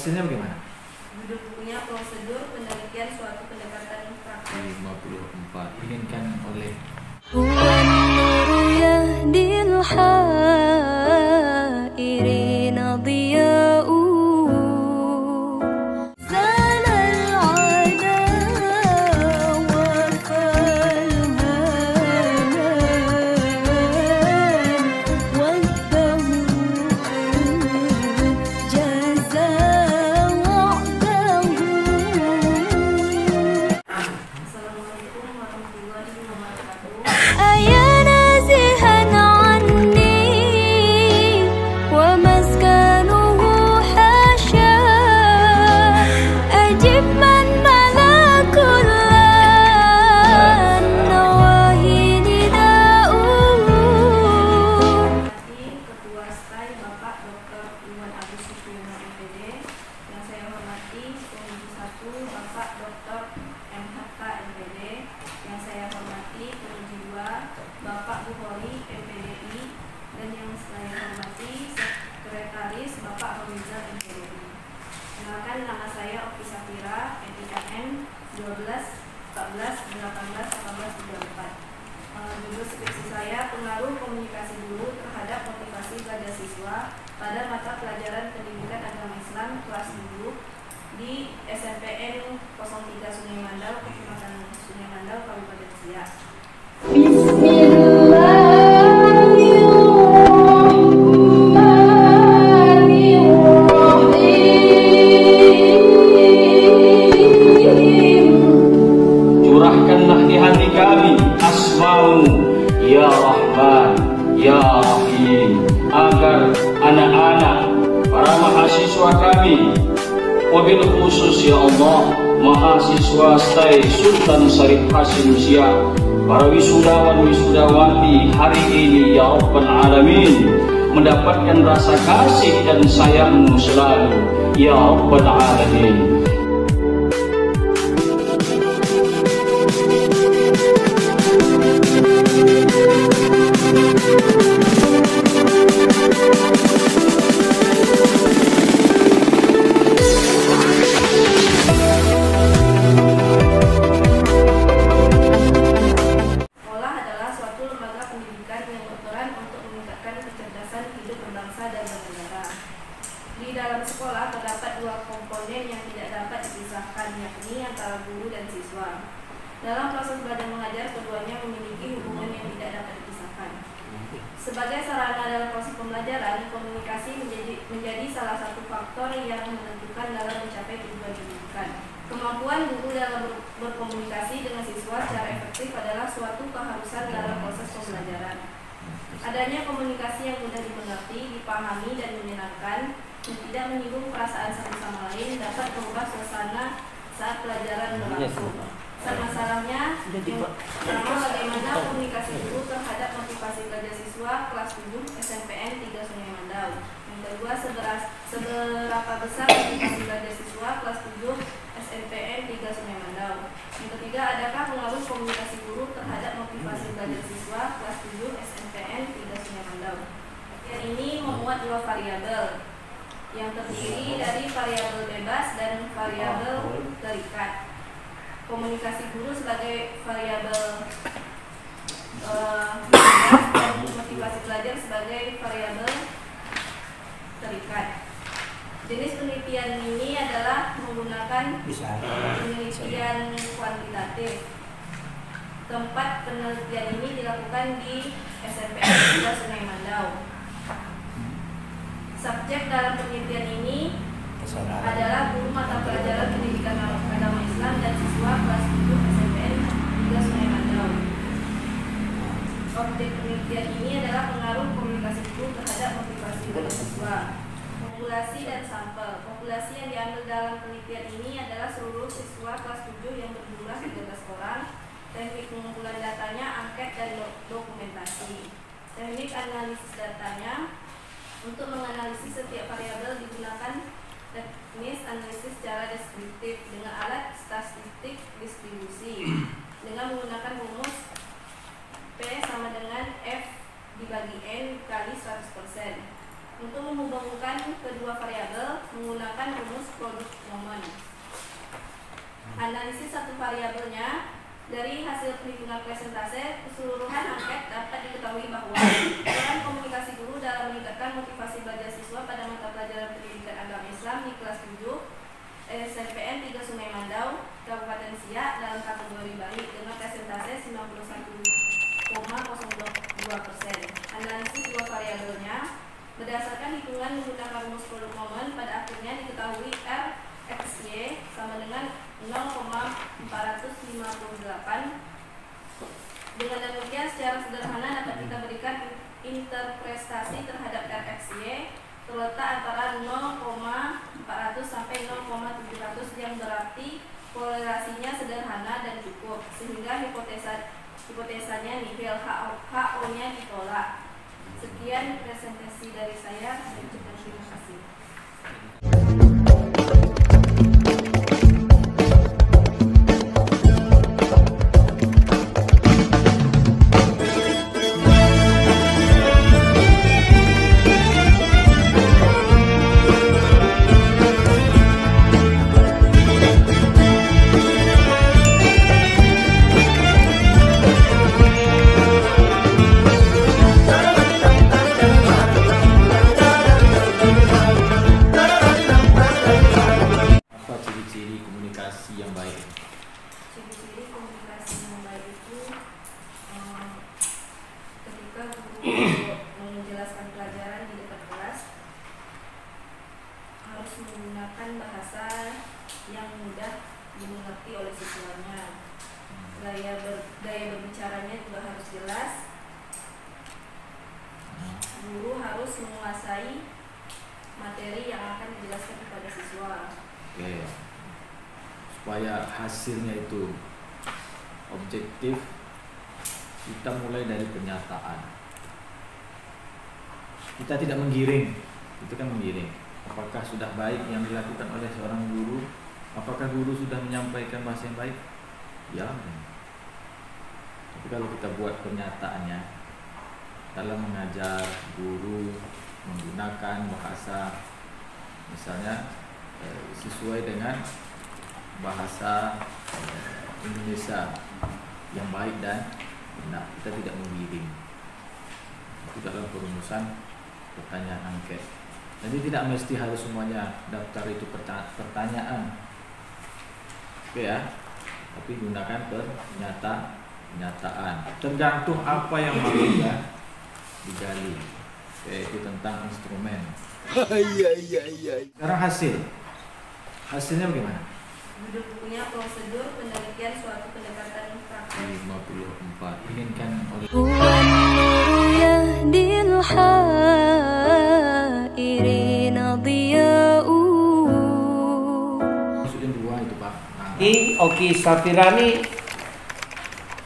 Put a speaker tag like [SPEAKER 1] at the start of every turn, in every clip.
[SPEAKER 1] Hasilnya bagaimana?
[SPEAKER 2] Judul bukunya Prosedur Penelitian Suatu Pendekatan Praktek.
[SPEAKER 1] 54 diinginkan oleh
[SPEAKER 3] nama saya Oki Safira, NIM 12 14 18 18 34. Judul skripsi saya pengaruh komunikasi guru terhadap motivasi belajar siswa pada mata pelajaran pendidikan agama Islam kelas 7 di SMPN 03 Sungai Mandau, Kecamatan Sungai Mandau, Kabupaten Siak.
[SPEAKER 4] Curahkanlah di hati kami asma-Mu, ya Rahman, ya Rahim, agar anak-anak, para mahasiswa kami, wabil khusus ya Allah, mahasiswa STAI Sultan Syarif Hasim Siak, para wisudawan wisudawati hari ini ya Rabbal Alamin, mendapatkan rasa kasih dan sayang-Mu selalu ya Rabbal Alamin.
[SPEAKER 3] Di dalam sekolah terdapat dua komponen yang tidak dapat dipisahkan, yakni antara guru dan siswa. Dalam proses belajar mengajar, keduanya memiliki hubungan yang tidak dapat dipisahkan. Sebagai sarana dalam proses pembelajaran, komunikasi menjadi salah satu faktor yang menentukan dalam mencapai tujuan pendidikan. Kemampuan guru dalam berkomunikasi dengan siswa secara efektif adalah suatu keharusan dalam proses pembelajaran. Adanya komunikasi yang mudah dimengerti, dipahami, dan menyenangkan, dan tidak menyinggung perasaan satu sama lain dapat mengubah suasana saat pelajaran berlangsung. Masalahnya, yang pertama, bagaimana komunikasi guru terhadap motivasi belajar siswa kelas 7 SMPN 3 Sungai Mandau. Yang kedua, seberapa besar motivasi belajar siswa kelas 7 SMPN 3 Sungai Mandau. Yang ketiga, adakah pengaruh komunikasi guru terhadap motivasi belajar siswa kelas 7 SMPN 3 Sungai Mandau. Yang ini memuat dua variabel yang terdiri dari variabel bebas dan variabel terikat. Komunikasi guru sebagai variabel bebas dan motivasi belajar sebagai variabel terikat. Jenis penelitian ini adalah menggunakan penelitian kuantitatif. Tempat penelitian ini dilakukan di SMPN 3 Sungai Mandau. Subjek dalam penelitian ini adalah guru mata pelajaran pendidikan agama Islam dan siswa kelas 7 SMPN 3 Sungai Mandau. Objek penelitian ini adalah pengaruh komunikasi guru terhadap motivasi belajar siswa. Populasi dan sampel. Populasi yang diambil dalam penelitian ini adalah seluruh siswa kelas 7 yang berjumlah 13 orang. Teknik pengumpulan datanya, angket, dan dokumentasi. Teknik analisis datanya. Untuk menganalisis setiap variabel digunakan teknis analisis secara deskriptif dengan alat statistik distribusi dengan menggunakan rumus P sama dengan F dibagi N kali 100%. Untuk menghubungkan kedua variabel menggunakan rumus produk momen. Analisis satu variabelnya. Dari hasil perhitungan presentase, keseluruhan angket dapat diketahui bahwa peran komunikasi guru dalam meningkatkan motivasi belajar siswa pada mata pelajaran pendidikan agama Islam di kelas 7 SMPN 3 Sungai Mandau, Kabupaten Siak dalam kategori baik dengan presentase 91,02%. Analisis dua variabelnya berdasarkan hitungan menggunakan rumus produk momen, pada akhirnya diketahui RXY sama dengan 0,458. Dengan demikian secara sederhana dapat kita berikan interpretasi terhadap RXY terletak antara 0,400 sampai 0,700 yang berarti korelasinya sederhana dan cukup sehingga hipotesanya nihil, HO-nya ditolak. Sekian presentasi dari saya. Terima kasih.
[SPEAKER 1] Yang baik.
[SPEAKER 3] Ciri-ciri komunikasi yang baik itu ketika guru menjelaskan pelajaran di depan kelas harus menggunakan bahasa yang mudah dimengerti oleh siswanya. Gaya berbicaranya juga harus jelas. Guru harus menguasai materi yang akan dijelaskan kepada siswa.
[SPEAKER 1] Oke. Supaya hasilnya itu objektif, kita mulai dari penyataan. Kita tidak menggiring, itu kan menggiring. Apakah sudah baik yang dilakukan oleh seorang guru? Apakah guru sudah menyampaikan bahasa yang baik? Ya. Tapi kalau kita buat pernyataannya dalam mengajar, guru menggunakan bahasa misalnya sesuai dengan bahasa Indonesia yang baik dan benar, kita tidak menggiring. Itu dalam perumusan pertanyaan angket. Jadi tidak mesti harus semuanya daftar itu pertanyaan, oke ya. Tapi gunakan pernyataan. Tergantung apa yang mau digali. Oke, itu tentang instrumen. Sekarang hasilnya bagaimana?
[SPEAKER 3] Judul bukunya prosedur penelitian suatu pendekatan praktek.
[SPEAKER 1] 54 inginkan oleh maksudnya dua itu Pak.
[SPEAKER 5] Oki Safirani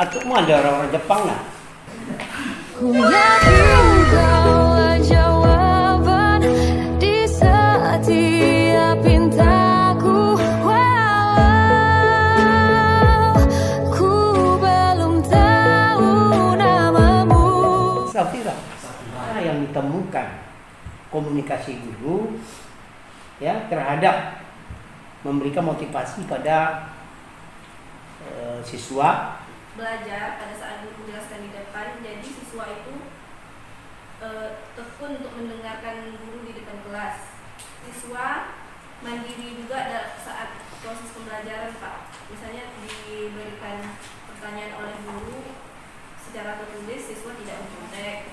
[SPEAKER 5] atau mau ada orang-orang Jepang lah.
[SPEAKER 6] Ku yakin kau jawaban di setiap pintaku.
[SPEAKER 5] Safira yang ditemukan komunikasi guru ya terhadap memberikan motivasi pada siswa
[SPEAKER 3] belajar pada saat guru menjelaskan di depan. Jadi siswa itu tekun untuk mendengarkan guru di depan kelas. Siswa mandiri juga saat proses pembelajaran Pak. Misalnya diberikan pertanyaan oleh guru secara tertulis, siswa tidak mencontek.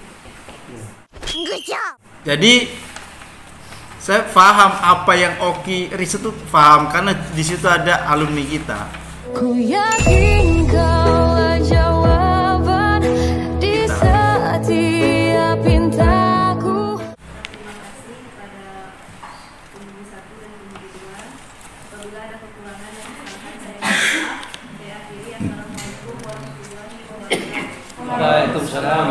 [SPEAKER 7] Jadi saya paham apa yang Oki riset itu paham karena di situ ada alumni kita.
[SPEAKER 6] Ku yakin kau jawaban di setiap pintaku.
[SPEAKER 3] Terima kasih kepada pembimbing 1 dan pembimbing 2. Apabila ada kekurangan dan kesalahan saya minta maaf. Saya akhiri. Assalamualaikum warahmatullahi wabarakatuh.
[SPEAKER 5] Waalaikumsalam.